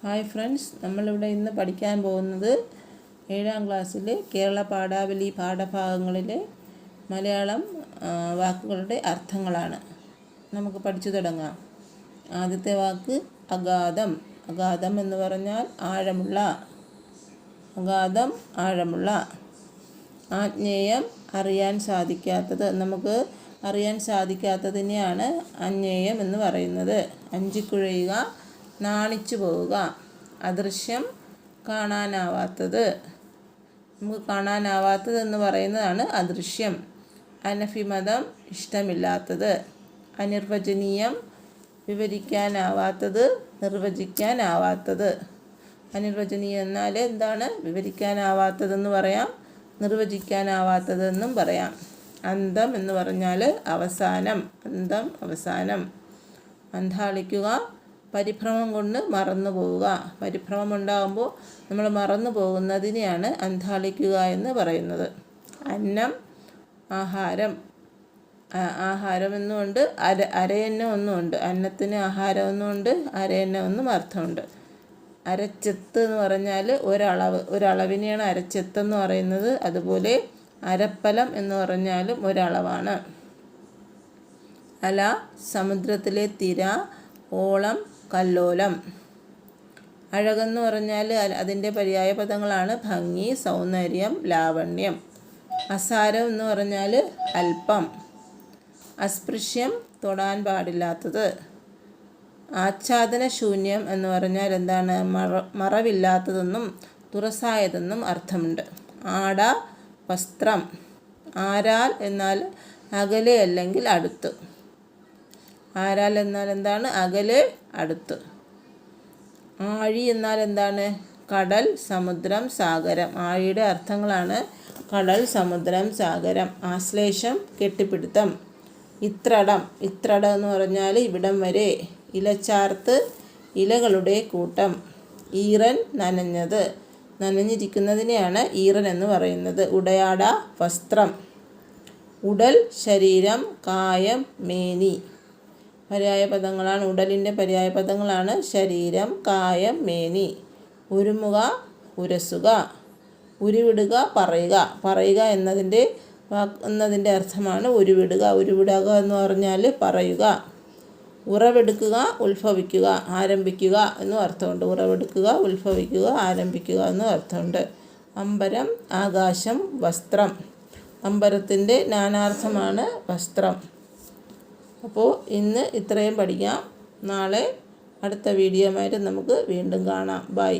Hi friends, നമ്മളിവിടെ ഇന്ന് പഠിക്കാൻ പോകുന്നത് 7ാം ക്ലാസ്സിലെ കേരള പാഠാവലി പാഠഭാഗങ്ങളിലെ മലയാളം വാക്കുകളുടെ അർത്ഥങ്ങളാണ്. നമുക്ക് പഠിച്ചു തുടങ്ങാം. ആദ്യത്തെ വാക്ക് അഗാധം. അഗാധം എന്ന് പറഞ്ഞാൽ ആഴമുള്ള. അഗാധം ആഴമുള്ള. ആജ്ഞേയം അറിയാൻ സാധിക്കാത്തത്. നമുക്ക് അറിയാൻ സാധിക്കാത്തതിനെയാണ് അജ്ഞേയം എന്ന് പറയുന്നത്. അഞ്ചിക്കുഴയുക, നാണിച്ചു പോവുക. അദൃശ്യം കാണാനാവാത്തത്. നമുക്ക് കാണാനാവാത്തത് എന്ന് പറയുന്നതാണ് അദൃശ്യം. അനഭിമതം ഇഷ്ടമില്ലാത്തത്. അനിർവചനീയം വിവരിക്കാനാവാത്തത്, നിർവചിക്കാനാവാത്തത്. അനിർവചനീയം എന്നാൽ എന്താണ്? വിവരിക്കാനാവാത്തതെന്ന് പറയാം, നിർവചിക്കാനാവാത്തതെന്നും പറയാം. അന്തം എന്ന് പറഞ്ഞാൽ അവസാനം. അന്തം അവസാനം. അന്ധാളിക്കുക, പരിഭ്രമം കൊണ്ട് മറന്നു പോവുക. പരിഭ്രമം ഉണ്ടാകുമ്പോൾ നമ്മൾ മറന്നു പോകുന്നതിനെയാണ് അന്ധാളിക്കുക എന്ന് പറയുന്നത്. അന്നം ആഹാരം. ആഹാരം എന്നുമുണ്ട്, അരയന്നം ഒന്നുമുണ്ട്. അന്നത്തിന് ആഹാരം എന്നുമുണ്ട്, അരയന്നം എന്നും അർത്ഥമുണ്ട്. അരച്ചെത്ത് എന്ന് പറഞ്ഞാൽ ഒരളവിനെയാണ് അരച്ചെത്തെന്ന് പറയുന്നത്. അതുപോലെ അരപ്പലം എന്ന് പറഞ്ഞാലും ഒരളവാണ്. അല സമുദ്രത്തിലെ തിര, ഓളം കല്ലോലം. അഴകെന്ന് പറഞ്ഞാൽ അതിൻ്റെ പര്യായ പദങ്ങളാണ് ഭംഗി, സൗന്ദര്യം, ലാവണ്യം. അസാരം എന്ന് പറഞ്ഞാൽ അല്പം. അസ്പൃശ്യം തൊടാൻ പാടില്ലാത്തത്. ആച്ഛാദന ശൂന്യം എന്ന് പറഞ്ഞാൽ എന്താണ്? മറവില്ലാത്തതെന്നും തുറസായതെന്നും അർത്ഥമുണ്ട്. ആട വസ്ത്രം. ആരാൽ എന്നാൽ അകലെ അല്ലെങ്കിൽ അടുത്ത്. ആരാൽ എന്നാൽ എന്താണ്? അകലെ, അടുത്ത്. ആഴി എന്നാൽ എന്താണ്? കടൽ, സമുദ്രം, സാഗരം. ആഴിയുടെ അർത്ഥങ്ങളാണ് കടൽ, സമുദ്രം, സാഗരം. ആശ്ലേഷം കെട്ടിപ്പിടുത്തം. ഇത്രടം. ഇത്രടം എന്ന് പറഞ്ഞാൽ ഇവിടം വരെ. ഇലച്ചാർത്ത് ഇലകളുടെ കൂട്ടം. ഈറൻ നനഞ്ഞത്. നനഞ്ഞിരിക്കുന്നതിനെയാണ് ഈറൻ എന്ന് പറയുന്നത്. ഉടയാട വസ്ത്രം. ഉടൽ ശരീരം, കായം മേനി. പര്യായ പദങ്ങളാണ്. ഉടലിൻ്റെ പര്യായ പദങ്ങളാണ് ശരീരം, കായം, മേനി. ഉരുമുക ഉരസുക. ഉരുവിടുക പറയുക. പറയുക എന്നതിൻ്റെ അർത്ഥമാണ് ഉരുവിടുക. ഉരുവിടുക എന്ന് പറഞ്ഞാൽ പറയുക. ഉറവെടുക്കുക ഉത്ഭവിക്കുക, ആരംഭിക്കുക എന്നും അർത്ഥമുണ്ട്. ഉറവെടുക്കുക, ഉത്ഭവിക്കുക, ആരംഭിക്കുക എന്നും അർത്ഥമുണ്ട്. അമ്പരം ആകാശം, വസ്ത്രം. അമ്പരത്തിൻ്റെ നാനാർത്ഥമാണ് വസ്ത്രം. അപ്പോൾ ഇന്ന് ഇത്രയും പഠിക്കാം. നാളെ അടുത്ത വീഡിയോയുമായിട്ട് നമുക്ക് വീണ്ടും കാണാം. ബൈ.